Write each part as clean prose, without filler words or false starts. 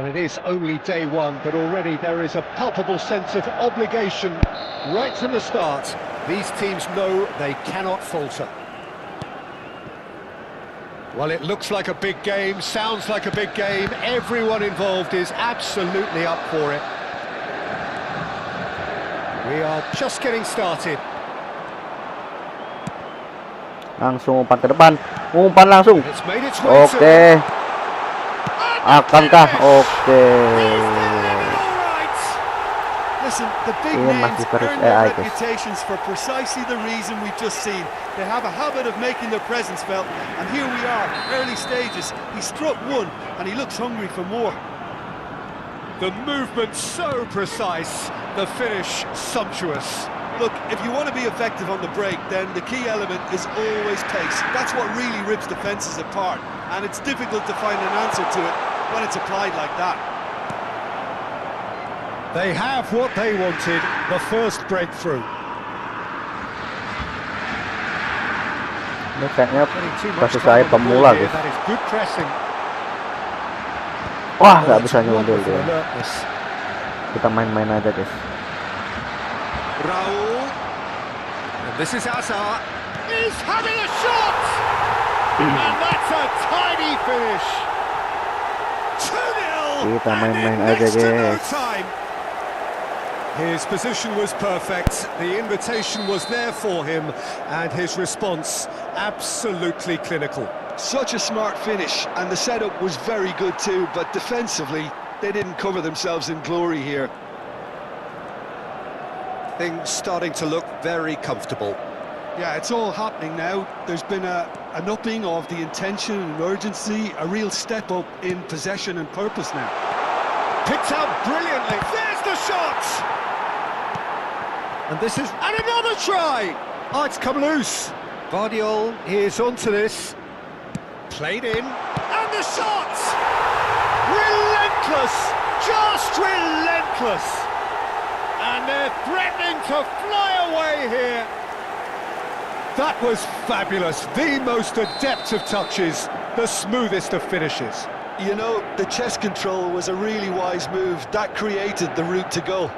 Well, it is only day one, but already there is a palpable sense of obligation right from the start. These teams know they cannot falter. Well, it looks like a big game, sounds like a big game. Everyone involved is absolutely up for it. We are just getting started. Langsung umpan ke depan, umpan langsung. Oke. Akankah? Oke. Listen, the big names earn their reputations for precisely the reason we've just seen. They have a habit of making their presence felt, and here we are, early stages. He struck one, and he looks hungry for more. The movement so precise, the finish sumptuous. Look, if you want to be effective on the break, then the key element is always pace. That's what really rips defences apart, and it's difficult to find an answer to it when it's applied like that. They have what they wanted, the first breakthrough. Ini kayaknya kasus saya pemula, guys. That is good pressing. Wah, nggak bisa nyundul dia. Kita main-main aja, guys. Raul, and this is Hazard. He's having a shot, and that's a tiny finish. 2-0. Kita and main-main in aja, next to no guys. time. His position was perfect, the invitation was there for him, and his response absolutely clinical. Such a smart finish, and the setup was very good too, but defensively, they didn't cover themselves in glory here. Things starting to look very comfortable. Yeah, it's all happening now. There's been an upping of the intention and urgency, a real step up in possession and purpose now. Picked out brilliantly, there's the shot! And this is, and another try! Oh, it's come loose. Vardiol is onto this. Played in, and the shot! Relentless! Just relentless! And they're threatening to fly away here. That was fabulous, the most adept of touches, the smoothest of finishes. You know, the chest control was a really wise move. That created the route to goal.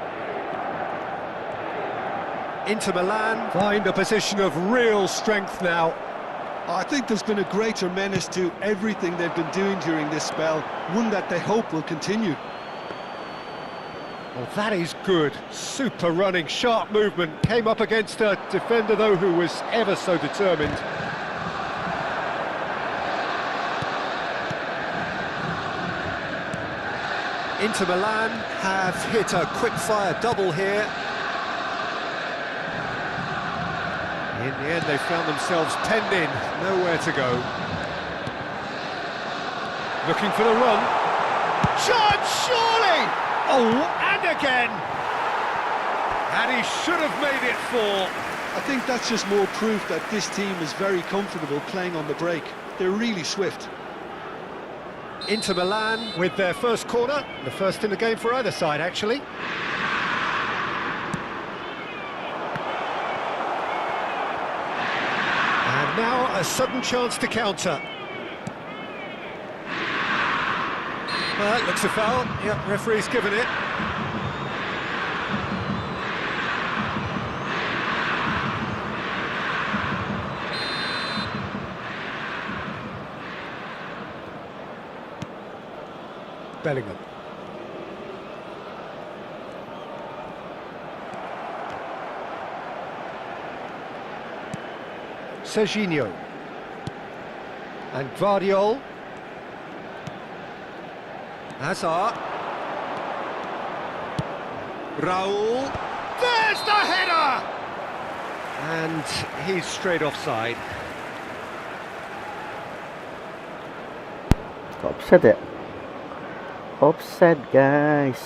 Inter Milan find a position of real strength now. I think there's been a greater menace to everything they've been doing during this spell, one that they hope will continue. Well, that is good. Super running, sharp movement. Came up against a defender, though, who was ever so determined. Inter Milan have hit a quick-fire double here. In the end, they found themselves penned in, nowhere to go. Looking for the run. Shot, surely! Oh, and again! And he should have made it 4. I think that's just more proof that this team is very comfortable playing on the break. They're really swift. Inter Milan with their first corner, the first in the game for either side, actually. And now a sudden chance to counter. Well, that looks a foul. Yep, referee's given it. Bellingham. Serginho. And Vardiol. Hazard. Raul. There's the header! And he's straight offside. Offside ya? Offside, guys.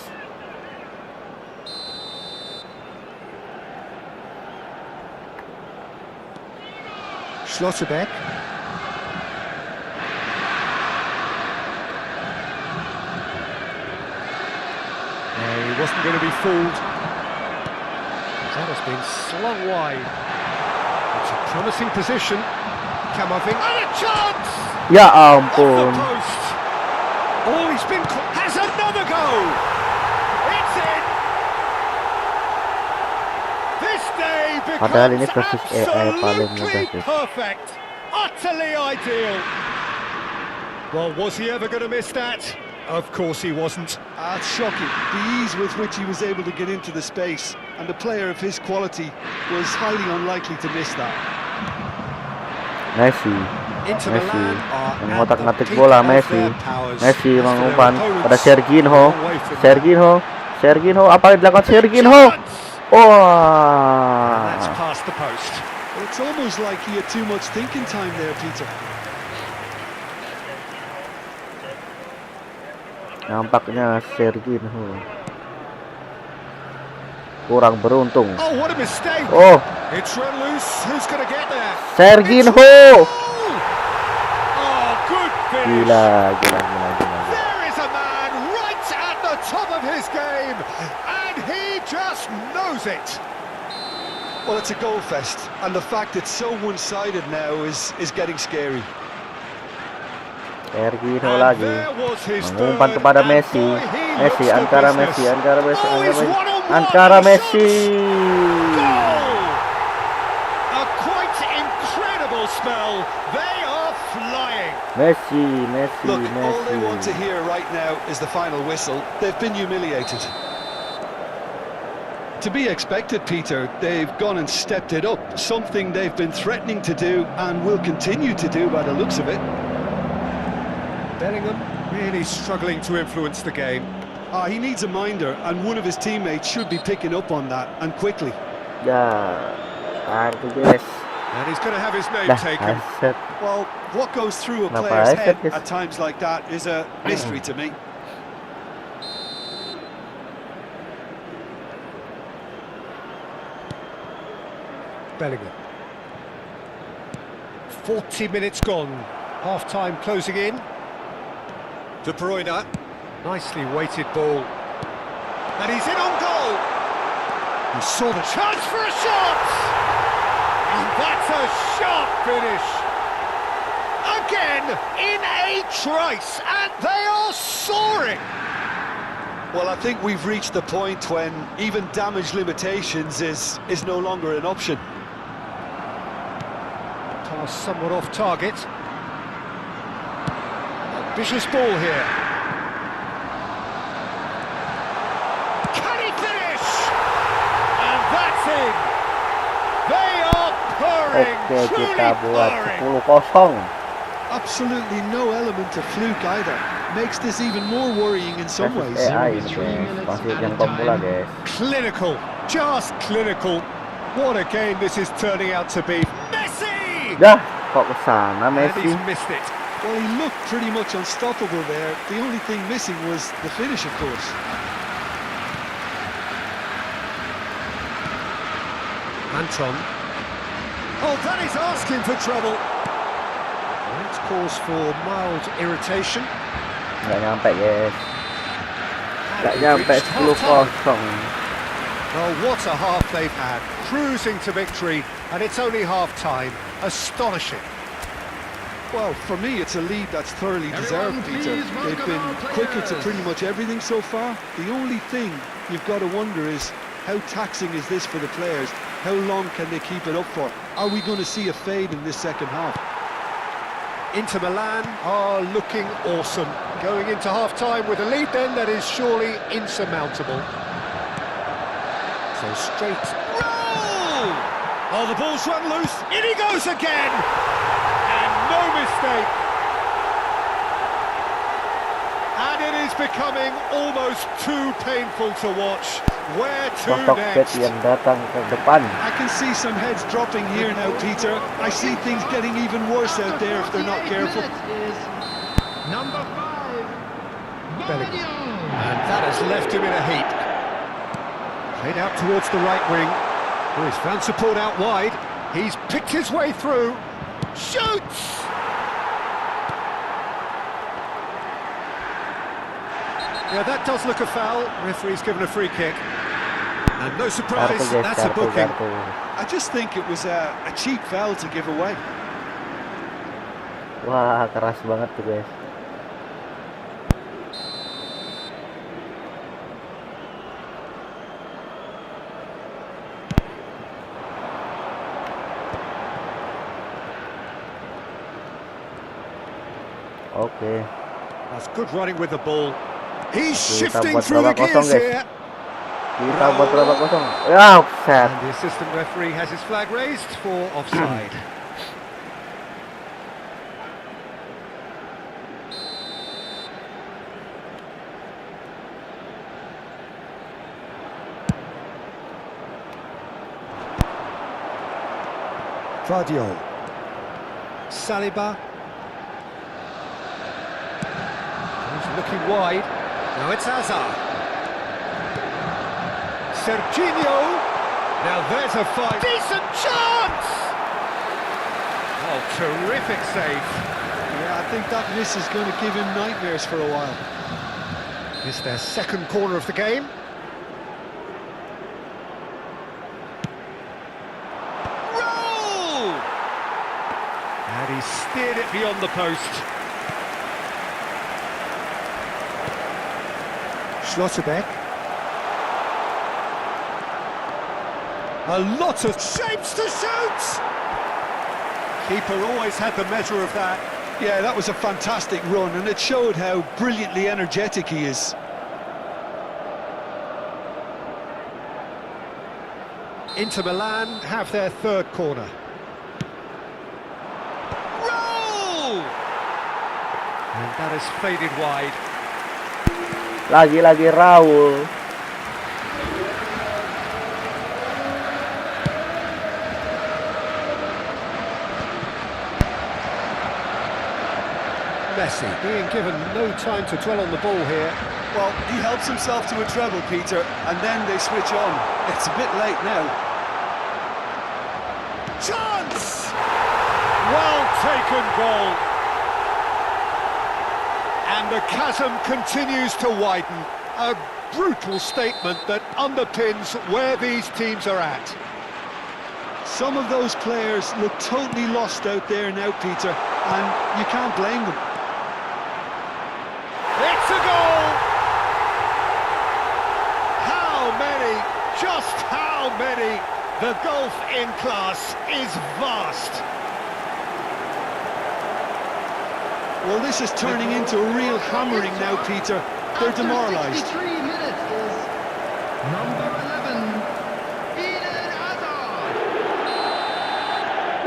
Schlotterbeck. He wasn't going to be fooled. That has been slung wide. It's a promising position. Camavinga. And a chance! Ya Off the ampun. post. Oh, he's been... has another go! It's in! This day Padahal ini becomes versus AI paling mudah, absolutely guys. perfect. Utterly ideal. Well, was he ever going to miss that? Of course he wasn't. It's shocking, the ease with which he was able to get into the space, and a player of his quality was highly unlikely to miss that. Messi. Inter Messi Milan are yang at ngotak-ngatik the bola. peak of Messi. their powers. Messi As for their mengumpan opponents, pada Serginho. a long way from that. Serginho. Serginho, apa yang dilakukan Serginho? That's Wah. past the post. It's almost like he had too much thinking time there, Peter. Nampaknya Serginho kurang beruntung. Oh, what a mistake! Oh, It's run loose. Who's going to get there? Serginho. Oh, good finish. Gila. There is a man right at the top of his game, and he just knows it. Well, it's a goal fest, and the fact it's so one-sided now is getting scary. Serginho And lagi there was his mengumpan third, kepada and Messi. boy, he Messi, looks the antara business. Messi, antara Messi, Oh, antara he's Messi, one-on-one, antara the Messi. Goal! A quite incredible spell. They are flying. Messi. Look, all they want to hear right now is the final whistle. They've been humiliated. To be expected, Peter. They've gone and stepped it up. Something they've been threatening to do and will continue to do by the looks of it. Bellingham really struggling to influence the game. He needs a minder, and one of his teammates should be picking up on that, and quickly. And he's going to have his name taken. Well, what goes through a player's head at times like that is a mystery to me. Bellingham. 40 minutes gone. Half-time closing in. De Bruyne. Nicely weighted ball. And he's in on goal. He saw the chance for a shot. And that's a sharp finish. Again, in a trice. And they are soaring. Well, I think we've reached the point when even damage limitations is no longer an option. Pass somewhat off target. Ambitious ball here. Can he finish? And that's in. They are purring, truly purring. Absolutely no element of fluke either. Makes this even more worrying in some ways. Clinical, just clinical. What a game this is turning out to be. Messi! And he's missed it. Well, he looked pretty much unstoppable there. The only thing missing was the finish, of course. Anton. Oh, that is asking for trouble. That's cause for mild irritation. Well, what a half they've had. Cruising to victory, and it's only half-time. Astonishing. Well, for me, it's a lead that's thoroughly deserved, Peter. They've been quicker to pretty much everything so far. The only thing you've got to wonder is, how taxing is this for the players? How long can they keep it up for? Are we going to see a fade in this second half? Inter Milan are looking awesome. Going into half-time with a lead then that is surely insurmountable. So straight. Roll! Oh, the ball's run loose. In he goes again! And no mistake. And it is becoming almost too painful to watch. Where to next? I can see some heads dropping here now, Peter. I see things getting even worse out there if they're not careful. Number 5, Bellingham. And that has left him in a heap. Played out towards the right wing. Oh, he's found support out wide. He's picked his way through. Shoots! Yeah, that does look a foul. Referee's given a free kick. And no surprise, that's a booking. I just think it was a cheap foul to give away. Wah, keras banget tuh, guys. Okay. That's good running with the ball. He's shifting through the gears here. Kita buat berapa kosong? Ya, offside. And the assistant referee has his flag raised for offside. Vadio. Saliba. He's looking wide. Now it's Hazard. Serginho. Now there's a fight. Decent chance! Oh, terrific save. Yeah, I think that miss is going to give him nightmares for a while. It's their second corner of the game. Roll! And he steered it beyond the post. Schlotterbeck. A lot of shapes to shoot! Keeper always had the measure of that. Yeah, that was a fantastic run, and it showed how brilliantly energetic he is. Inter Milan have their third corner. Roll! And that has faded wide. Lagi-lagi Raul. MISI being given no time to dwell on the ball here. Well, he helps himself to a treble, Peter, and then they switch on. It's a bit late now. Chance! Well taken goal. And the chasm continues to widen. A brutal statement that underpins where these teams are at. Some of those players look totally lost out there now, Peter, and you can't blame them. It's a goal! How many, just how many? The gulf in class is vast. Well, this is turning into a real hammering now, Peter. They're demoralised. 63 minutes is number 11, Eden Hazard.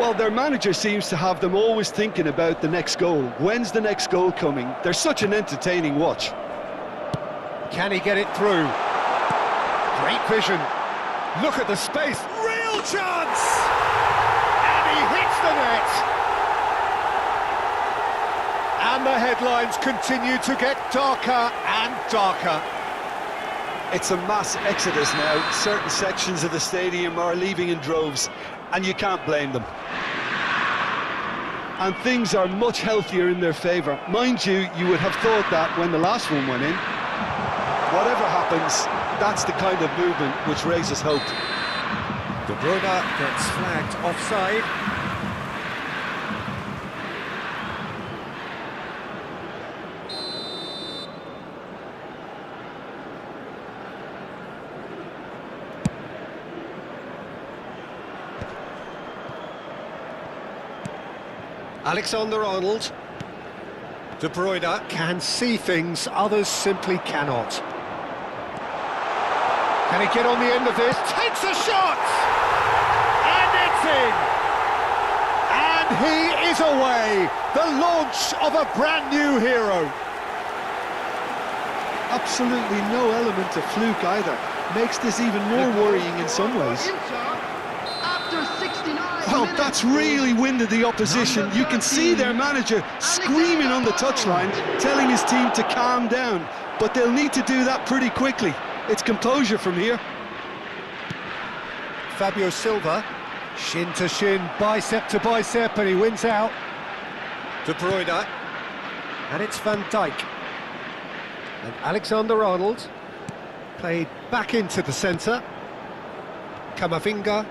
Well, their manager seems to have them always thinking about the next goal. When's the next goal coming? They're such an entertaining watch. Can he get it through? Great vision. Look at the space. Real chance! And he hits the net. And the headlines continue to get darker and darker. It's a mass exodus now. Certain sections of the stadium are leaving in droves, and you can't blame them. And things are much healthier in their favour. Mind you, you would have thought that when the last one went in. Whatever happens, that's the kind of movement which raises hope. De Bruyne gets flagged offside. Alexander-Arnold. De Bruyne can see things others simply cannot. Can he get on the end of this? Takes a shot! And it's in! And he is away! The launch of a brand new hero. Absolutely no element of fluke either. Makes this even more worrying in some ways. After 69 Well, minutes that's really winded the opposition. You can see their manager screaming on the touchline, telling his team to calm down. But they'll need to do that pretty quickly. It's composure from here. Fabio Silva, shin to shin, bicep to bicep, and he wins out. De Bruyne, and it's Van Dijk. And Alexander-Arnold, played back into the centre. Camavinga,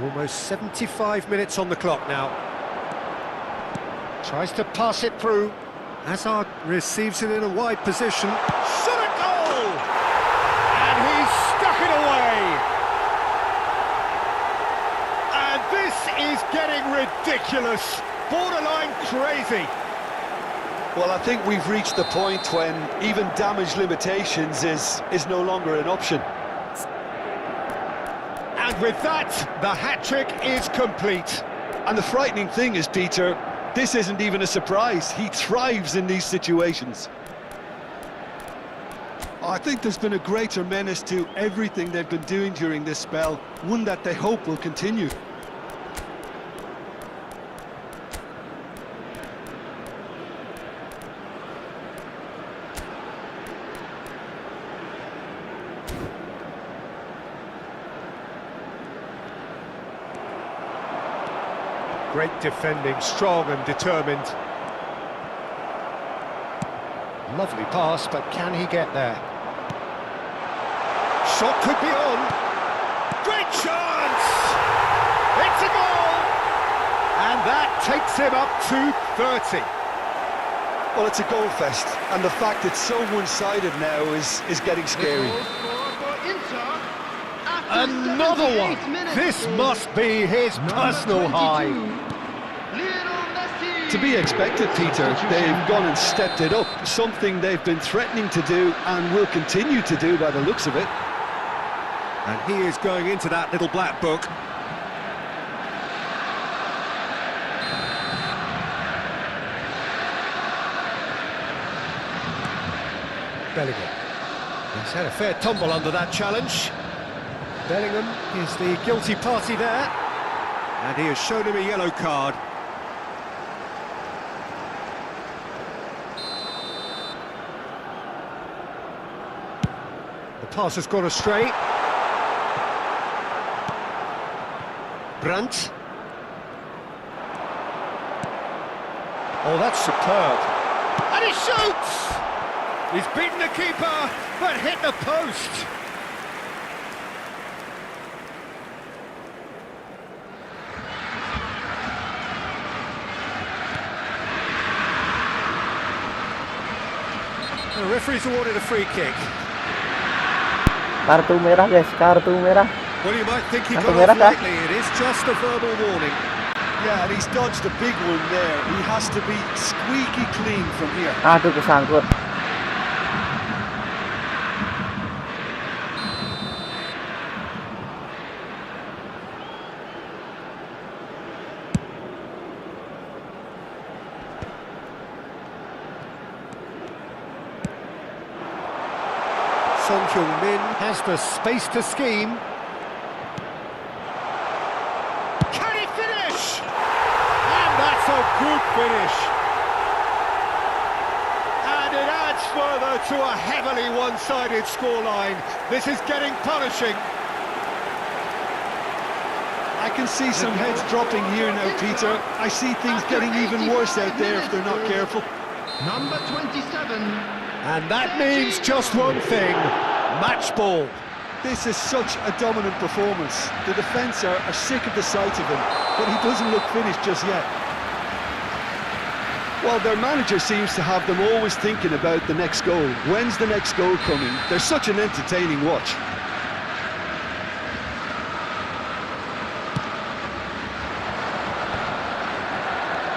almost 75 minutes on the clock now. Tries to pass it through. Hazard receives it in a wide position. Shot at goal! And he's stuck it away! And this is getting ridiculous, borderline crazy. Well, I think we've reached the point when even damage limitations is no longer an option. And with that, the hat-trick is complete. And the frightening thing is, Peter, this isn't even a surprise. He thrives in these situations. I think there's been a greater menace to everything they've been doing during this spell, one that they hope will continue. Great defending, strong and determined. Lovely pass, but can he get there? Shot could be on. Great chance! It's a goal! And that takes him up to 30. Well, it's a goal fest, and the fact it's so one-sided now is getting scary. Another one! This must be his personal high. Lionel Messi To be expected, Peter. They've gone and stepped it up, something they've been threatening to do and will continue to do by the looks of it. And he is going into that little black book. Bellingham. He's had a fair tumble under that challenge. Bellingham is the guilty party there. And he has shown him a yellow card. The pass has gone astray. Brandt. Oh, that's superb. And he shoots! He's beaten the keeper, but hit the post. The referee's awarded a free kick. Kartu merah guys, kartu merah. Well, you might think he got Kartu off merah, Kak. lightly. It is just a verbal warning. Yeah, and he's dodged a big one there. He has to be squeaky clean from here. Aduh, kesangkut. Son Heung-min has the space to scheme. Can he finish? And that's a good finish. And it adds further to a heavily one-sided scoreline. This is getting punishing. I can see some heads dropping here now, Peter. I see things getting even worse out there if they're not careful. Number 27. And that means just one thing, match ball. This is such a dominant performance. The defence are sick of the sight of him, but he doesn't look finished just yet. Well, their manager seems to have them always thinking about the next goal. When's the next goal coming? They're such an entertaining watch.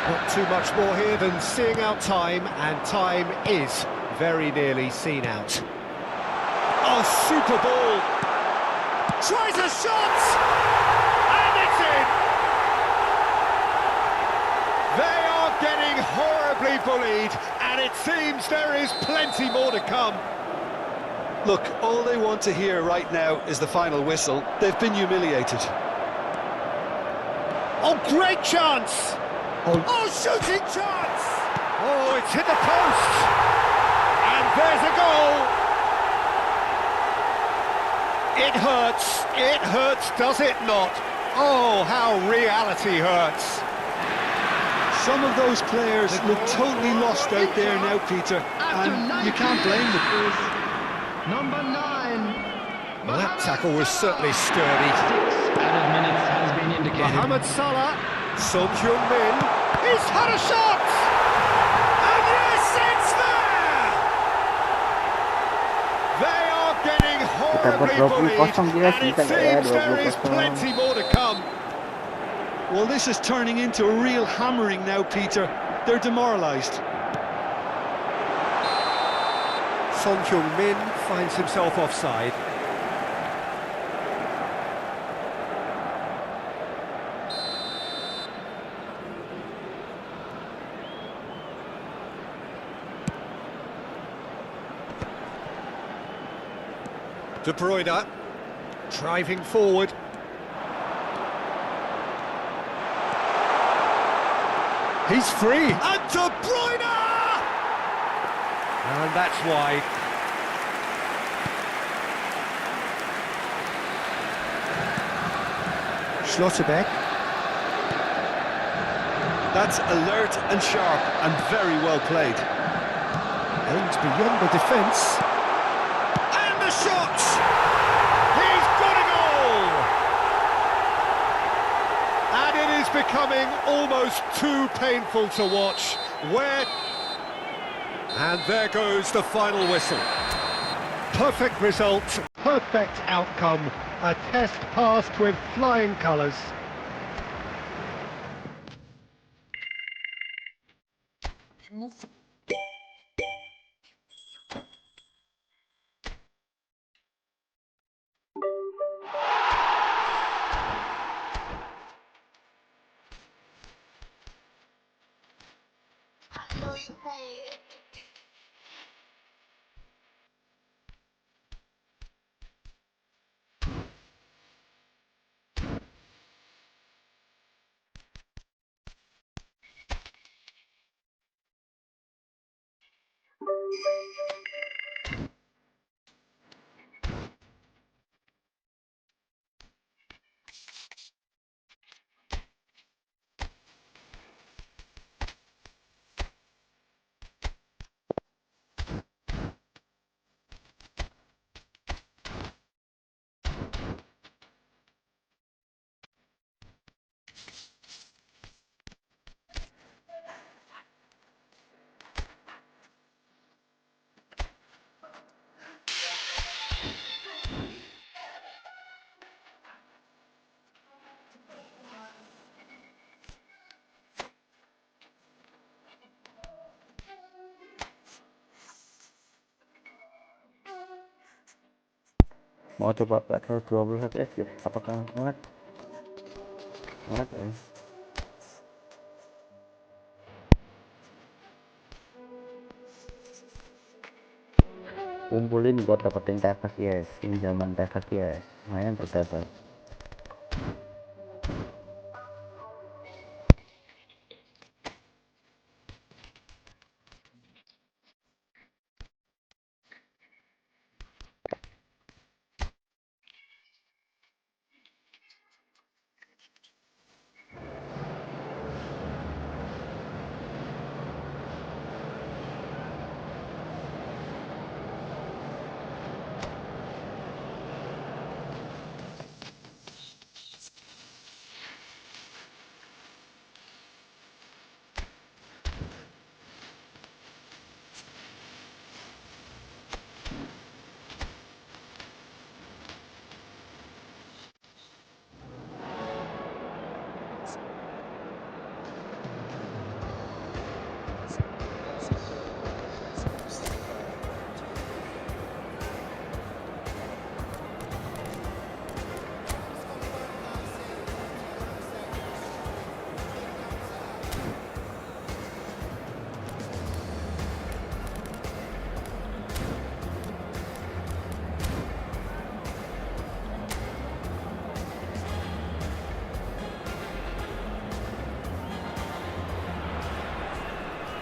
Not too much more here than seeing out time, and time is very nearly seen out. Oh, super ball! Tries a shot! And it's in! They are getting horribly bullied, and it seems there is plenty more to come. Look, all they want to hear right now is the final whistle. They've been humiliated. Oh, great chance! Oh, shooting chance! Oh, it's hit the post! And there's a goal! It hurts, does it not? Oh, how reality hurts. Some of those players look totally lost out there now, Peter, and you can't blame them. Number 9. Well, that tackle was certainly sturdy. 6 added minutes has been indicated. Mohamed Salah, Son Heung-min, he's had a shot! And yes, it's there! They are getting horribly bullied, and it seems there is plenty more to come. Well, this is turning into a real hammering now, Peter. They're demoralised. Son Heung-min finds himself offside. De Bruyne, driving forward. He's free. And De Bruyne! And that's wide. Schlotterbeck. That's alert and sharp and very well played. Aims beyond the defence. And the shot! He's got a goal! And it is becoming almost too painful to watch. And there goes the final whistle. Perfect result, perfect outcome. A test passed with flying colours. Mau coba battle 21 fps ya? Apakah muat? Muat ya? Kumpulin buat dapetin tefas ya, pinjaman tefas ya, lumayan terdapat.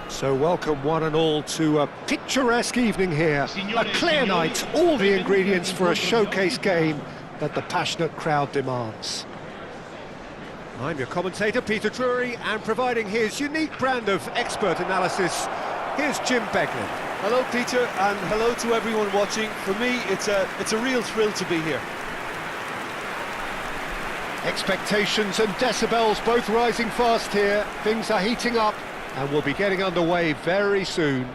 So welcome one and all to a picturesque evening here. A clear night, all the ingredients for a showcase game that the passionate crowd demands. I'm your commentator, Peter Drury, and providing his unique brand of expert analysis, here's Jim Beglin. Hello, Peter, and hello to everyone watching. For me, it's a real thrill to be here. Expectations and decibels both rising fast here. Things are heating up and we'll be getting underway very soon.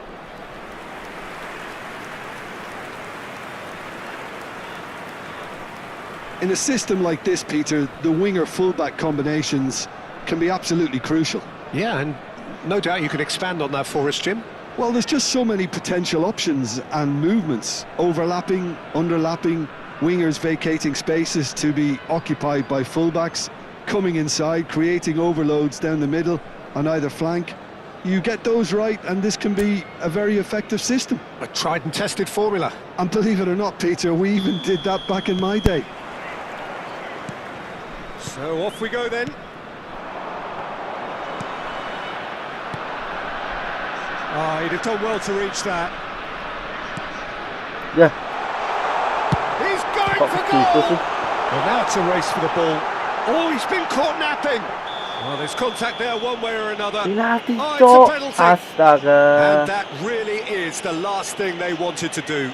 In a system like this, Peter, the winger-fullback combinations can be absolutely crucial. Yeah, and no doubt you can expand on that for us, Jim. Well, there's just so many potential options and movements, overlapping, underlapping, wingers vacating spaces to be occupied by fullbacks, coming inside, creating overloads down the middle on either flank. You get those right and this can be a very effective system. A tried and tested formula. And believe it or not, Peter, we even did that back in my day. So off we go then. He'd have done well to reach that. Yeah. He's going for goal! Well, now it's a race for the ball. Oh, he's been caught napping. Well, there's contact there one way or another. Penalti, Oh, Cok. it's a penalty. Astaga. And that really is the last thing they wanted to do.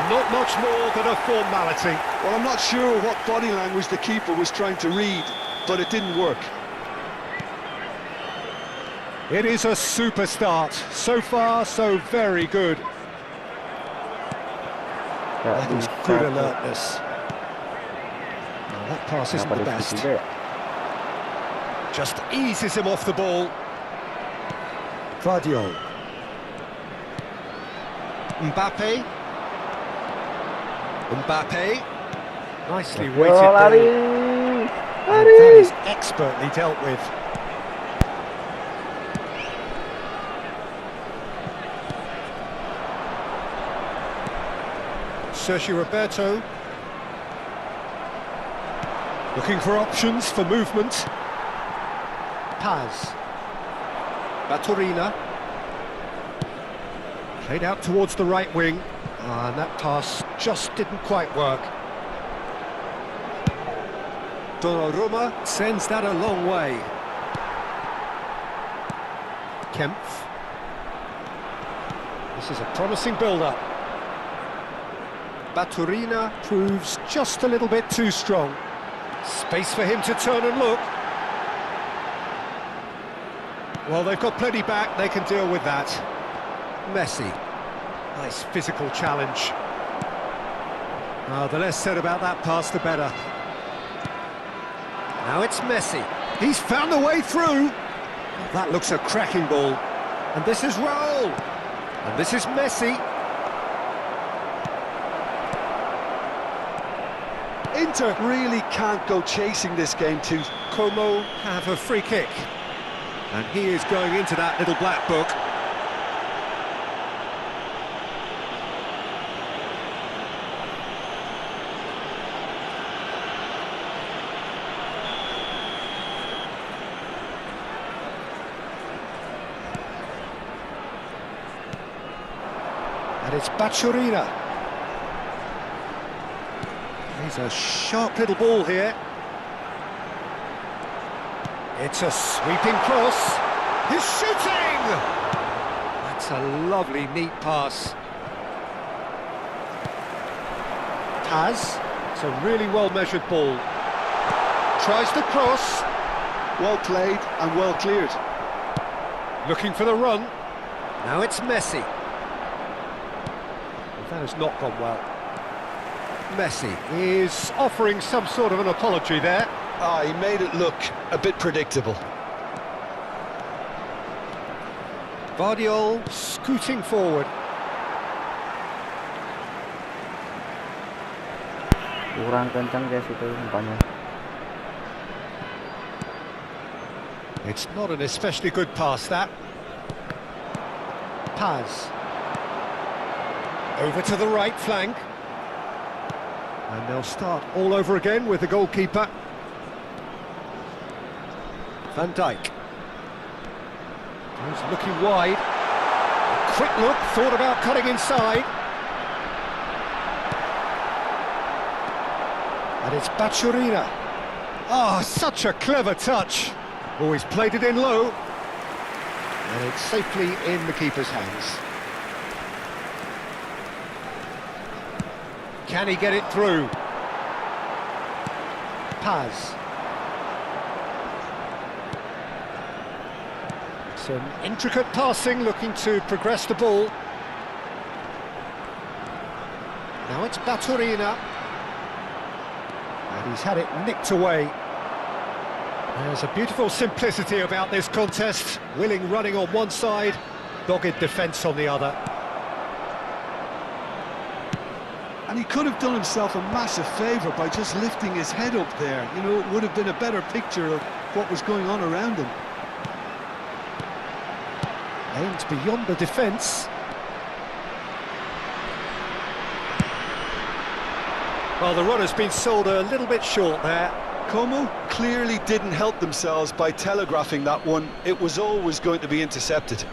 Not much more than a formality. Well, I'm not sure what body language the keeper was trying to read, but it didn't work. It is a super start. So far, so very good. That is good alertness. Now, that pass isn't the best. Just eases him off the ball. Guardiola. Mbappe. Mbappe. Nicely weighted Yo, ball. lari. And Lari. that is expertly dealt with. Sergio Roberto. Looking for options for movement. Paz. Baturina. Played out towards the right wing. And that pass just didn't quite work. Donnarumma sends that a long way. Kempf. This is a promising build-up. Baturina proves just a little bit too strong. Space for him to turn and look. Well, they've got plenty back, they can deal with that. Messi. Nice physical challenge. The less said about that pass, the better. Now it's Messi. He's found a way through. That looks a cracking ball. And this is Raul. And this is Messi. Inter really can't go chasing this game too. Como have a free kick. And he is going into that little black book. And it's Baturina. He's a sharp little ball here. It's a sweeping cross. He's shooting! That's a lovely, neat pass. Taz. It's a really well-measured ball. Tries the cross. Well played and well cleared. Looking for the run. Now it's Messi. That has not gone well. Messi is offering some sort of an apology there. He made it look a bit predictable. Guardiola scooting forward. Kurang kencang guys itu umpannya. It's not an especially good pass, that. Paz. Over to the right flank. And they'll start all over again with the goalkeeper. Van Dijk. He's looking wide. A quick look, thought about cutting inside. And it's Baturina. Oh, such a clever touch. Oh, he's played it in low. And it's safely in the keeper's hands. Can he get it through? Paz. Some intricate passing, looking to progress the ball. Now it's Baturina. And he's had it nicked away. There's a beautiful simplicity about this contest. Willing running on one side, dogged defence on the other. And he could have done himself a massive favour by just lifting his head up there. You know, it would have been a better picture of what was going on around him. Aimed beyond the defence. Well, the run has been sold a little bit short there. Como clearly didn't help themselves by telegraphing that one. It was always going to be intercepted.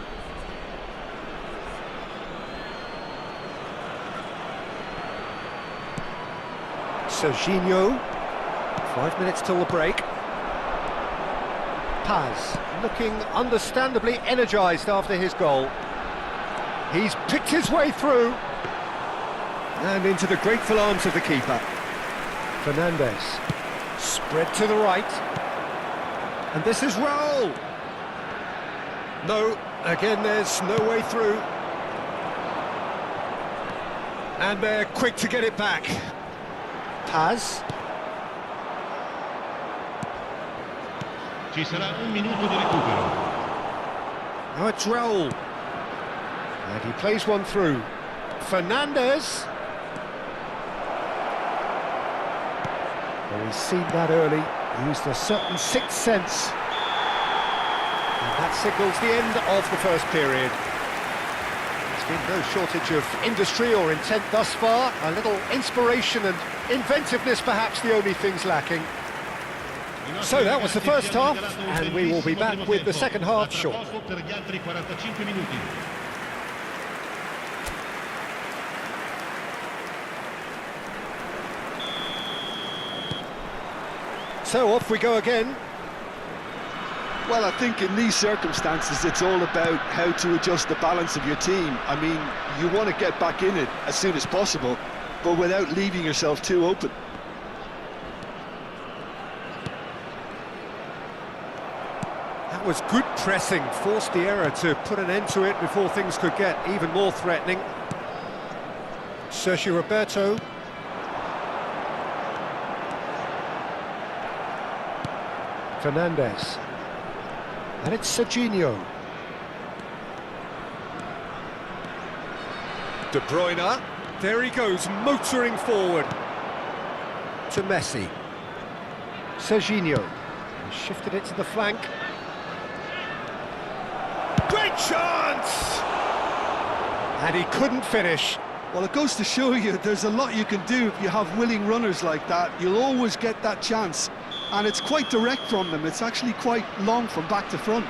Serginho, 5 minutes till the break. Paz, looking understandably energised after his goal. He's picked his way through. And into the grateful arms of the keeper. Fernandez, spread to the right. And this is Raul. No, again there's no way through. And they're quick to get it back. Paz. Ci sarà un minuto di recupero. Now it's Raul. And he plays one through. Fernandez. Well, he's seen that early, used a certain sixth sense. And that signals the end of the first period. There's been no shortage of industry or intent thus far. A little inspiration and inventiveness, perhaps the only things lacking. So that was the first half, and we will be back with the second half shortly. So off we go again. Well, I think in these circumstances it's all about how to adjust the balance of your team. I mean, you want to get back in it as soon as possible, but without leaving yourself too open. That was good pressing, forced the error to put an end to it before things could get even more threatening. Sergio Roberto. Fernandez. And it's Serginho. De Bruyne. There he goes, motoring forward. To Messi. Serginho. He shifted it to the flank. Great chance! And he couldn't finish. Well, it goes to show you there's a lot you can do if you have willing runners like that. You'll always get that chance. And it's quite direct from them. It's actually quite long from back to front.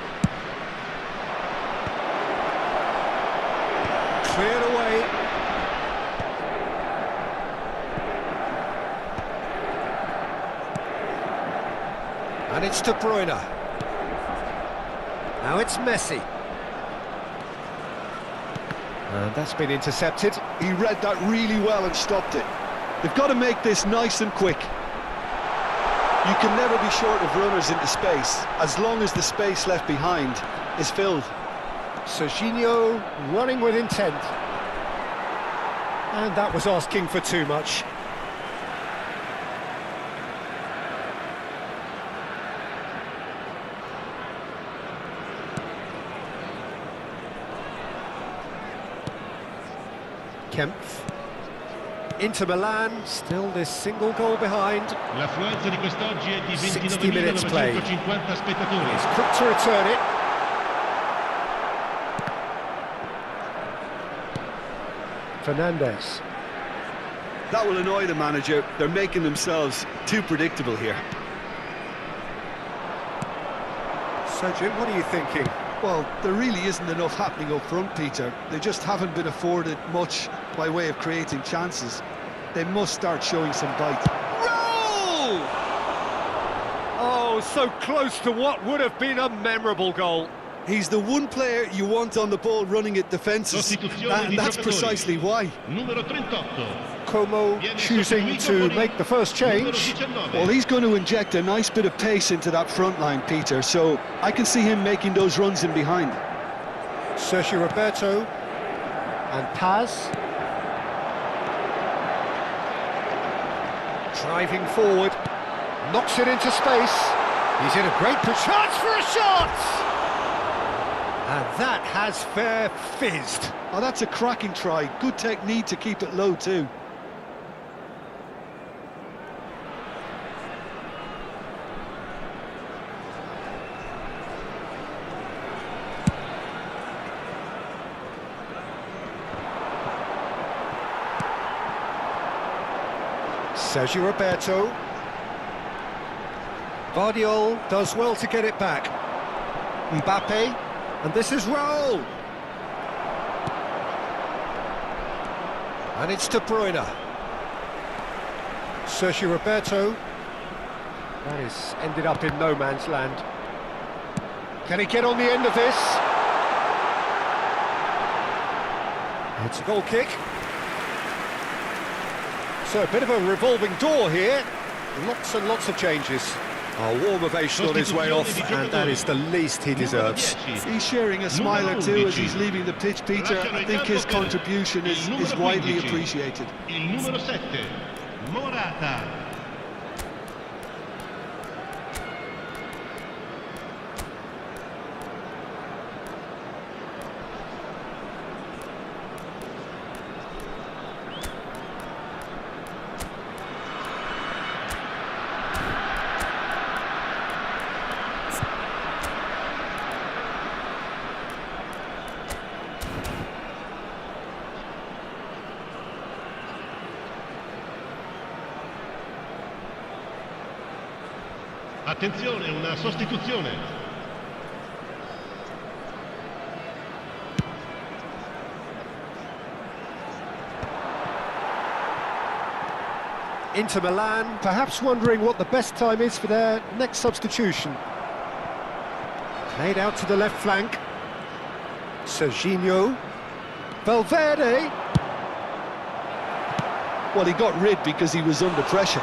Cleared away. And it's De Bruyne. Now it's Messi. And that's been intercepted. He read that really well and stopped it. They've got to make this nice and quick. You can never be short of runners into space, as long as the space left behind is filled. Serginho running with intent. And that was asking for too much. Kempf. Inter Milan, still this single goal behind. L'affluenza di quest'oggi è di 60 minutes played. 29.950 spettatori. He's quick to return it. Fernandez. That will annoy the manager. They're making themselves too predictable here. So Jim, what are you thinking? Well, there really isn't enough happening up front, Peter. They just haven't been afforded much by way of creating chances. They must start showing some bite. Roll! Oh, so close to what would have been a memorable goal. He's the one player you want on the ball running at defences, and that's precisely why. Numero 38. Como choosing to make the first change. Well, he's going to inject a nice bit of pace into that front line, Peter, so I can see him making those runs in behind. Sergio Roberto and Paz. Driving forward, knocks it into space. He's in a great chance for a shot! And that has fair fizzed. Oh, that's a cracking try. Good technique to keep it low too. Sergio Roberto. Guardiola does well to get it back. Mbappe, and this is Raul. And it's De Bruyne. Sergio Roberto. That is ended up in no man's land. Can he get on the end of this? It's a goal kick. So a bit of a revolving door here. Lots and lots of changes. A warm ovation on his way off, and that is the least he deserves. He's sharing a smile or two as he's leaving the pitch, Peter. I think his contribution is widely appreciated. Il numero 7, Morata. Attenzione, una sostituzione. Inter Milan, perhaps wondering what the best time is for their next substitution. Played out to the left flank. Serginho. Valverde. Well, he got rid because he was under pressure.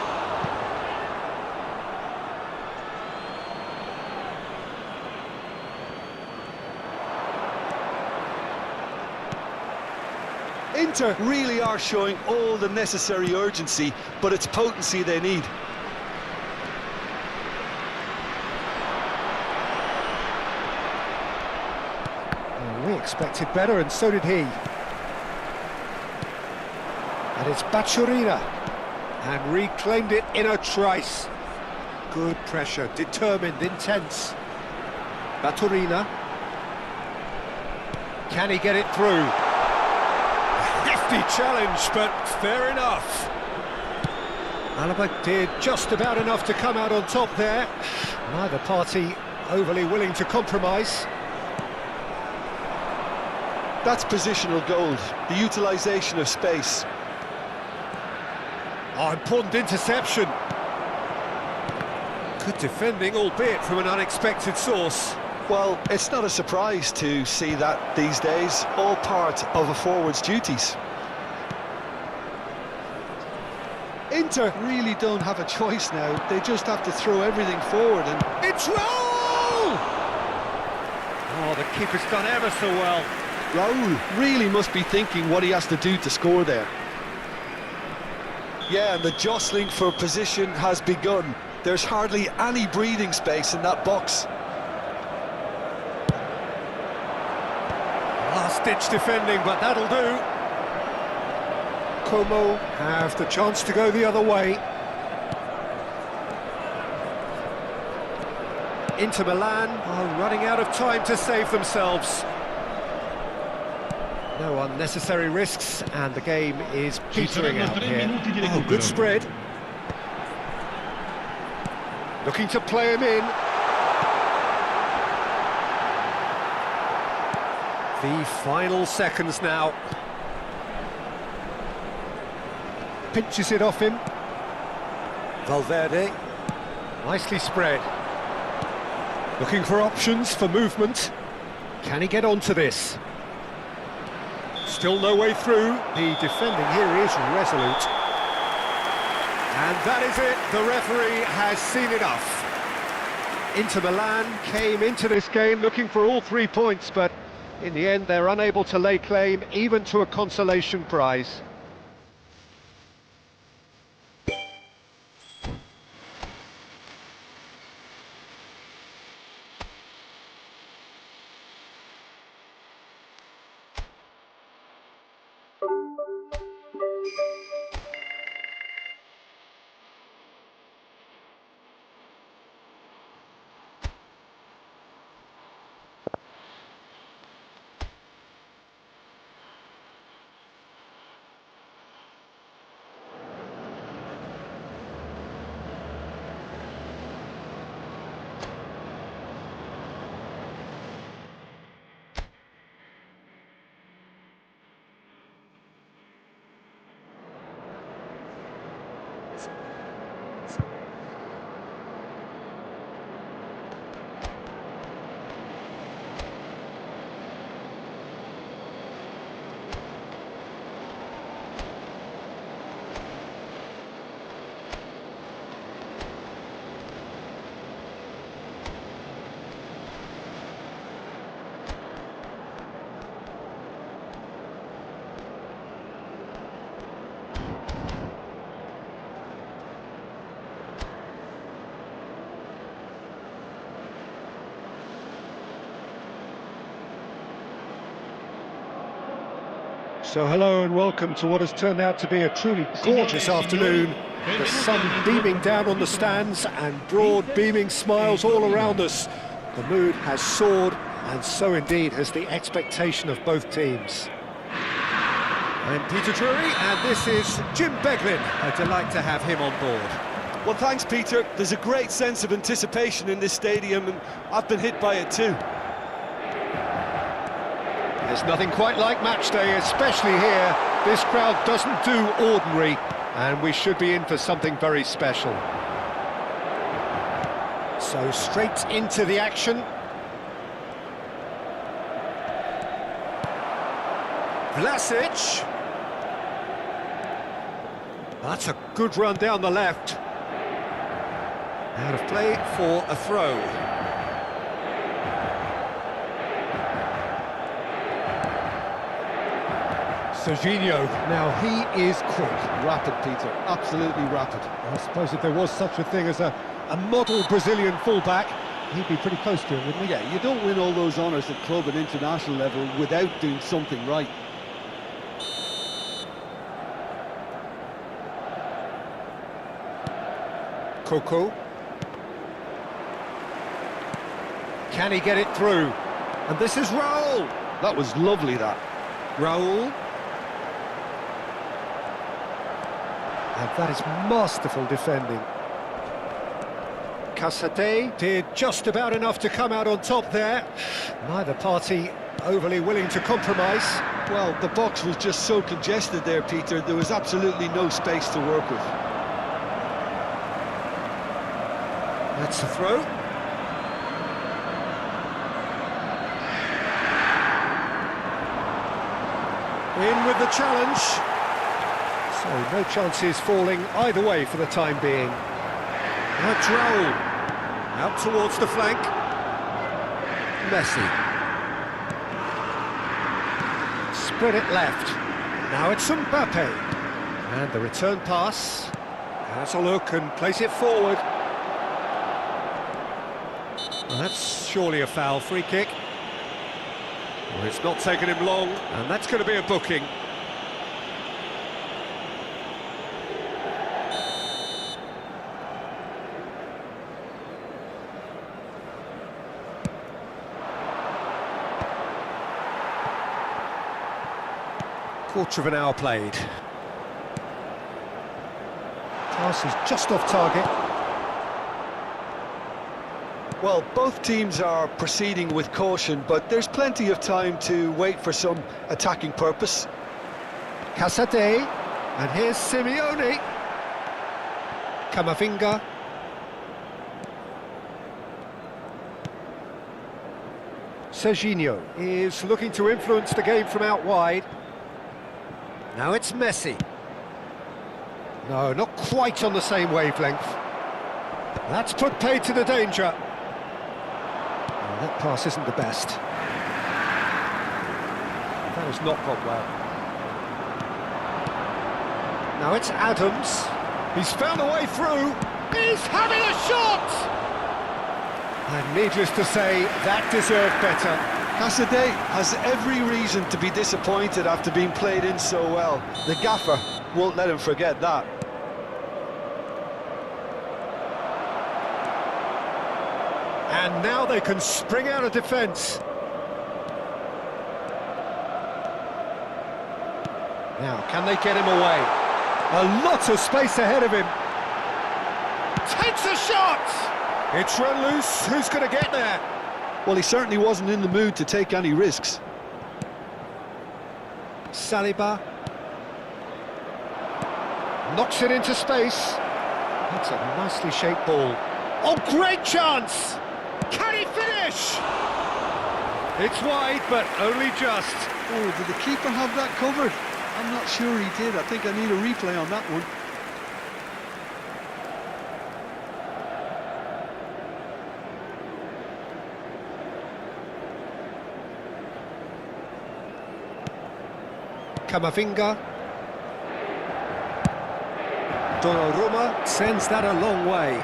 Inter really are showing all the necessary urgency, but it's potency they need. We expected better, and so did he. And it's Bachurina, and reclaimed it in a trice. Good pressure, determined, intense. Bachurina. Can he get it through? Hefty challenge, but fair enough. Alaba did just about enough to come out on top there. Neither party overly willing to compromise. That's positional gold, the utilisation of space. Oh, important interception. Good defending, albeit from an unexpected source. Well, it's not a surprise to see that these days, all part of a forward's duties. Inter really don't have a choice now. They just have to throw everything forward and... It's Raul! Oh, the keeper's done ever so well. Raul really must be thinking what he has to do to score there. Yeah, and the jostling for position has begun. There's hardly any breathing space in that box. Last-ditch defending, but that'll do. Como have the chance to go the other way. Inter Milan are running out of time to save themselves. No unnecessary risks, and the game is petering out here. Oh, good spread. Looking to play him in. The final seconds now. Pinches it off him. Valverde. Nicely spread. Looking for options for movement. Can he get onto this? Still no way through. The defending here is resolute. And that is it. The referee has seen enough. Inter Milan came into this game looking for all 3 points, but in the end they're unable to lay claim even to a consolation prize. So hello and welcome to what has turned out to be a truly gorgeous afternoon. The sun beaming down on the stands and broad beaming smiles all around us. The mood has soared, and so indeed has the expectation of both teams. I'm Peter Drury and this is Jim Beglin. A delight to have him on board. Well, thanks, Peter. There's a great sense of anticipation in this stadium, and I've been hit by it too. There's nothing quite like match day, especially here. This crowd doesn't do ordinary, and we should be in for something very special. So straight into the action. Vlasic. That's a good run down the left. Out of play for a throw. Serginho, now he is quick. Rapid, Peter. Absolutely rapid. I suppose if there was such a thing as a model Brazilian fullback, he'd be pretty close to it, wouldn't he? Yeah, you don't win all those honours at club and international level without doing something right. Coco. Can he get it through? And this is Raul. That was lovely, that. Raul. And that is masterful defending. Casate did just about enough to come out on top there. Neither party overly willing to compromise. Well, the box was just so congested there, Peter. There was absolutely no space to work with. That's a throw. In with the challenge. So no chances falling either way for the time being. That's Raul. Out towards the flank. Messi. Spread it left. Now it's Mbappe. And the return pass. Has a look and plays it forward. Well, that's surely a foul. Free kick. Well, it's not taken him long, and that's going to be a booking. Quarter of an hour played. Pass is just off target. Well, both teams are proceeding with caution, but there's plenty of time to wait for some attacking purpose. Casate, and here's Simeone. Camavinga. Serginho is looking to influence the game from out wide. Now it's Messi. No, not quite on the same wavelength. That's put paid to the danger. Oh, that pass isn't the best. That has not gone well. Now it's Adams. He's found a way through. He's having a shot! And needless to say, that deserved better. Casade has every reason to be disappointed after being played in so well. The gaffer won't let him forget that. And now they can spring out of defence. Now, can they get him away? A lot of space ahead of him. Takes a shot! It's run loose. Who's going to get there? Well, he certainly wasn't in the mood to take any risks. Saliba. Knocks it into space. That's a nicely shaped ball. Oh, great chance! Can he finish? It's wide, but only just. Oh, did the keeper have that covered? I'm not sure he did. I think I need a replay on that one. Camavinga. Donnarumma sends that a long way.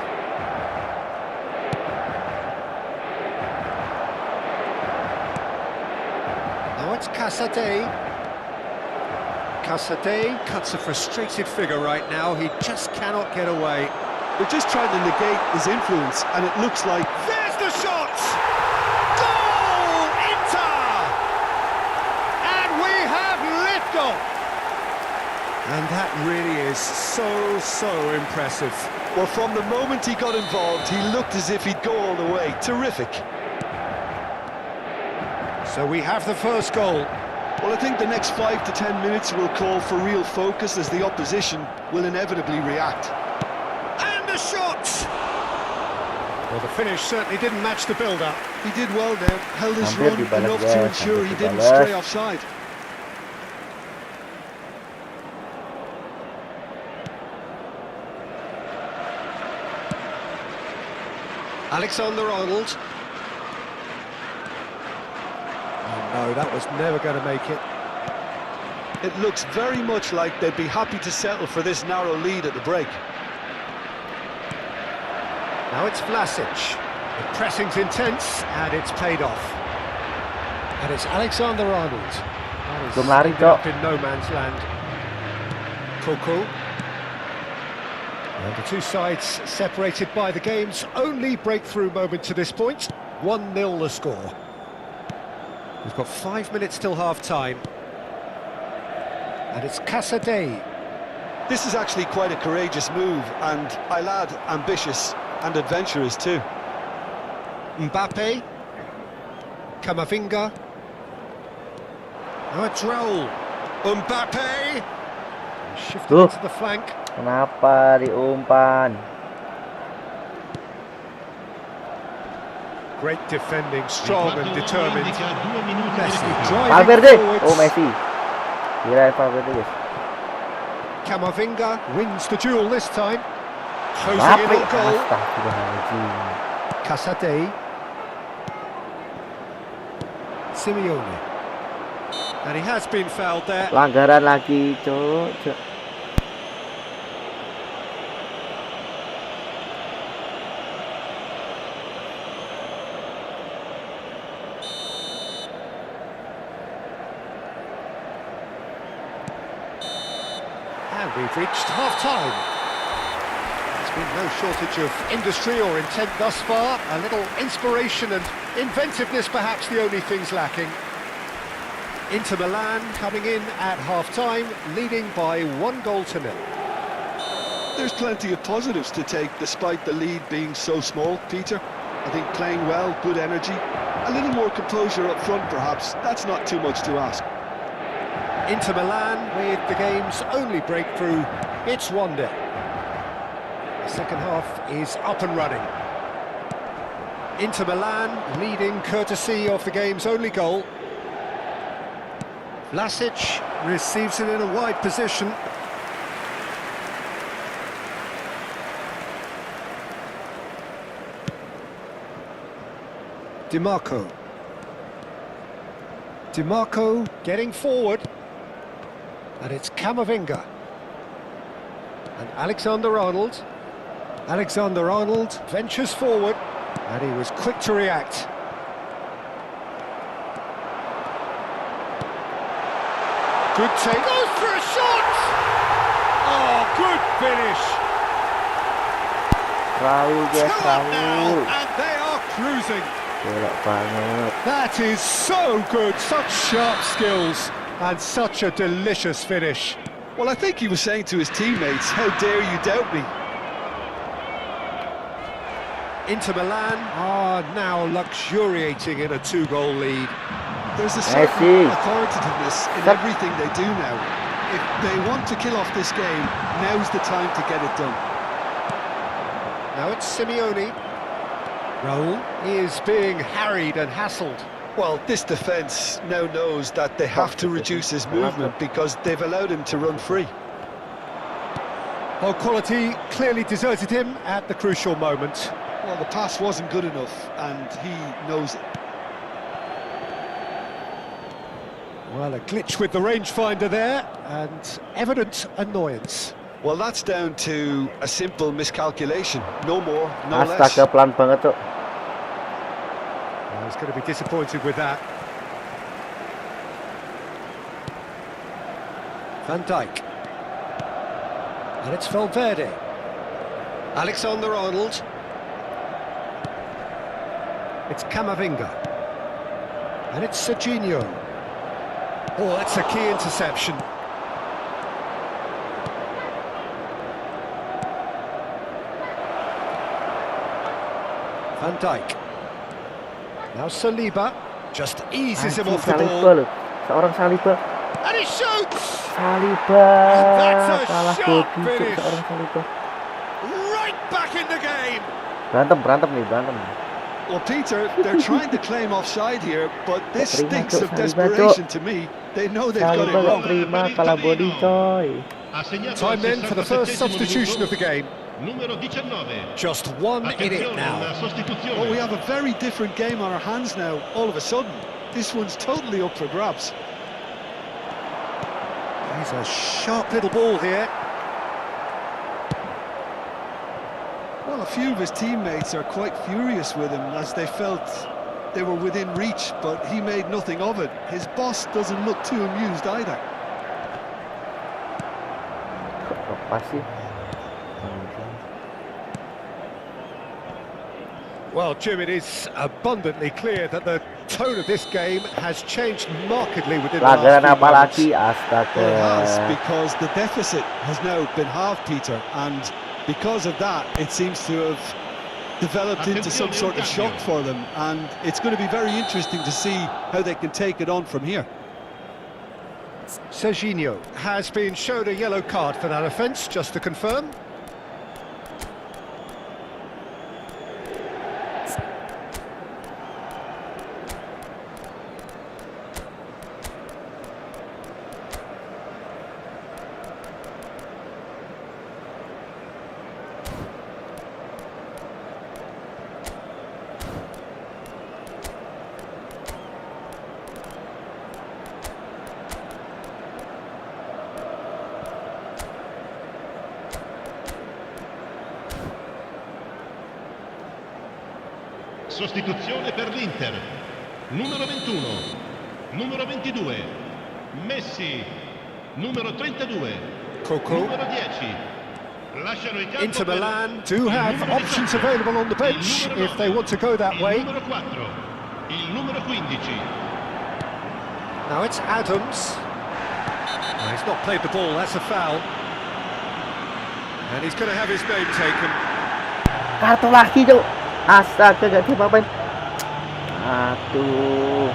Now it's Casate. Casate cuts a frustrated figure right now. He just cannot get away. They're just trying to negate his influence, and it looks like... There's the shot! Goal! Inter! And we have liftoff! And that really is so impressive. Well, from the moment he got involved, he looked as if he'd go all the way. Terrific. So we have the first goal. Well, I think the next 5 to 10 minutes will call for real focus as the opposition will inevitably react. And a shot! Well, the finish certainly didn't match the build-up. He did well there, held his Hampir run dibalas, enough guys. to ensure he Hampir didn't dibalas. stray offside. Alexander-Arnold. Oh no, that was never going to make it. It looks very much like they'd be happy to settle for this narrow lead at the break. Now it's Vlasic. The pressing's intense, and it's paid off. And it's Alexander-Arnold. Belum lari, Cok. Up in no man's land. Coco. And the two sides separated by the game's only breakthrough moment to this point. 1-0 the score. We've got 5 minutes till half-time. And it's Casadei. This is actually quite a courageous move, and I'll add ambitious and adventurous too. Mbappe. Camavinga. Now it's Raul. Mbappe. Shifted to the flank. Kenapa diumpan? Great defending, strong and determined. Indica 2 minuti di Messi recupero. driving Valverde. forwards. Oh, Messi. Kirain Valverde, guys. Camavinga wins the duel this time. Closing in on goal. Astagfirullahaladzim. Casadei. Simeone. And he has been fouled there. Pelanggaran lagi, Cok. And we've reached half-time. There's been no shortage of industry or intent thus far. A little inspiration and inventiveness, perhaps the only things lacking. Inter Milan coming in at half-time, leading by 1-0. There's plenty of positives to take despite the lead being so small, Peter. I think playing well, good energy, a little more composure up front perhaps. That's not too much to ask. Inter Milan with the game's only breakthrough. It's 1-0. The second half is up and running. Inter Milan leading courtesy of the game's only goal. Vlasic receives it in a wide position. DiMarco. DiMarco getting forward. And it's Camavinga. And Alexander-Arnold. Alexander-Arnold ventures forward. And he was quick to react. Good take. Goes for a shot! Oh, good finish. Raul, guys, 2-1 now, Raul. and they are cruising. Bolak banget. That is so good. Such sharp skills and such a delicious finish. Well, I think he was saying to his teammates, how dare you doubt me? Inter Milan are now luxuriating in a 2-goal lead. There's a certain Messi. authoritativeness in Stop. everything they do now. If they want to kill off this game, now's the time to get it done. Now it's Simeone. Raul is being harried and hassled. Well, this defence now knows that they have to reduce his movement because they've allowed him to run free. Well, quality clearly deserted him at the crucial moment. Well, the pass wasn't good enough, and he knows it. Well, a glitch with the rangefinder there, and evident annoyance. Well, that's down to a simple miscalculation. No more, no less. Astaga, pelan banget, Cok. Well, he's going to be disappointed with that. Van Dijk. And it's Valverde. Alexander-Arnold. It's Camavinga. And it's Serginho. Oh, that's a key interception. Van Dijk. Now Saliba just eases him off the Saliba ball. loh. Seorang Saliba. And he shoots! Saliba. That's a Kalah sharp body tuh finish. seorang Saliba. Right back in the game. Berantem nih. Well, Peter, they're trying to claim offside here, but this Terima, stinks Cok, of Saliba, desperation to me. They know they've got it Saliba gak wrong. terima kalah body coy. Time then for the first substitution of the game. Numero 19. Just 1 in it Attenzione, now. una sostituzione. Well, we have a very different game on our hands now, all of a sudden. This one's totally up for grabs. He's a sharp little ball here. Well, a few of his teammates are quite furious with him as they felt they were within reach, but he made nothing of it. His boss doesn't look too amused either. Lepas sih. Well, Jim, it is abundantly clear that the tone of this game has changed markedly within the Pelanggaran last few apa moments. lagi? Astaga. Well, it has, because the deficit has now been halved, Peter, and because of that, it seems to have developed into some sort of shock for them, and it's going to be very interesting to see how they can take it on from here. Serginho has been shown a yellow card for that offence, just to confirm. Sostituzione per l'Inter. Numero 21. Numero 22. Messi. Numero 32. Coco. Numero 10. Lasciano il campo Inter per Milan do il have numero options 18, available on the il bench numero if they 9, want to go that way. Il numero 4. Il numero 15. Now it's Adams. He's not played the ball, that's a foul. And he's going to have his name taken. Kartu lagi, Cok. Astaga, gak diapa-apain. Aduh.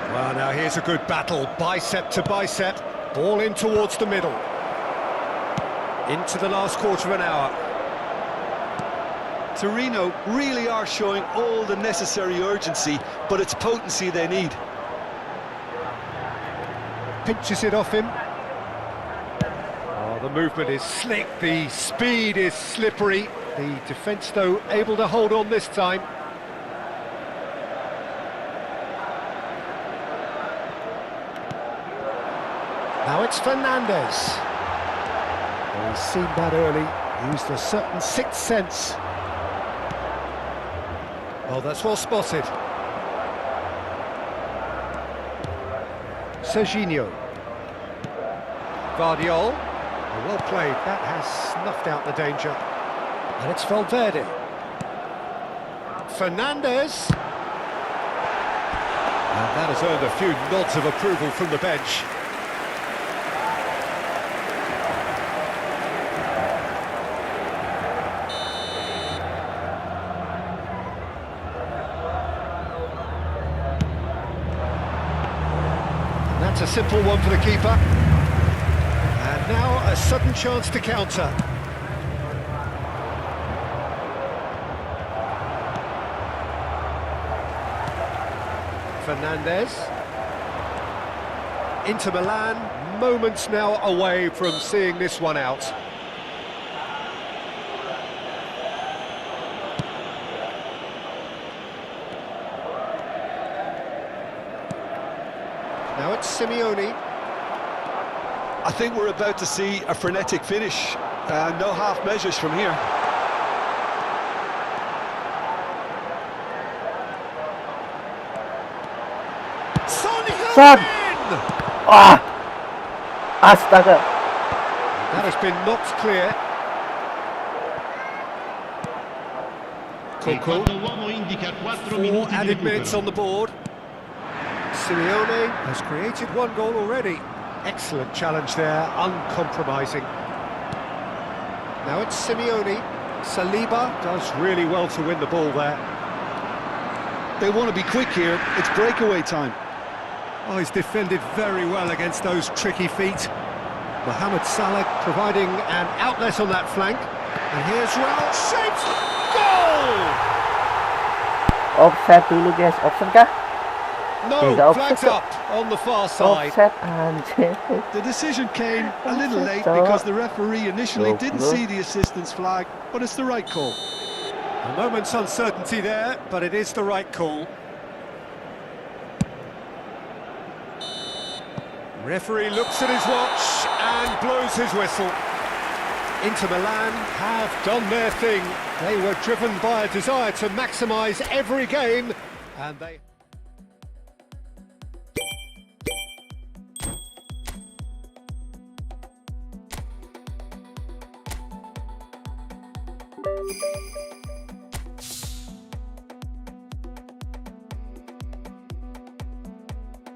Well, now here's a good battle, bicep to bicep, ball in towards the middle. Into the last quarter of an hour. Torino really are showing all the necessary urgency, but it's potency they need. Pinches it off him. Oh, the movement is slick, the speed is slippery. The defence, though, able to hold on this time. Now it's Fernandez. Well, he's seen that early, used a certain sixth sense. Oh, that's well spotted. Serginho. Guardiol. Oh, well played. That has snuffed out the danger. And it's Valverde. Fernandez. And that has earned a few nods of approval from the bench. That's a simple one for the keeper. And now a sudden chance to counter. Fernandez. Inter Milan, moments now away from seeing this one out. Now it's Simeone. I think we're about to see a frenetic finish. No half measures from here. Son! Ah! Astaga. That has been knocked clear. Il Coco. quarto uomo indica 4 4 minuti di added minutes on recupero. the board. Simeone has created 1 goal already. Excellent challenge there, uncompromising. Now it's Simeone. Saliba does really well to win the ball there. They want to be quick here. It's breakaway time. Oh, he's defended very well against those tricky feet. Mohamed Salah providing an outlet on that flank. And here's Raul, shapes, goal! Offset dulu guys, option kah? No, Tidak flags offset. up on the far side. Offset anjir. The decision came a little late Offset, because the referee initially Go, didn't go. see the assistance flag, but it's the right call. A moment's uncertainty there, but it is the right call. Referee looks at his watch and blows his whistle. Inter Milan have done their thing. They were driven by a desire to maximise every game, and they...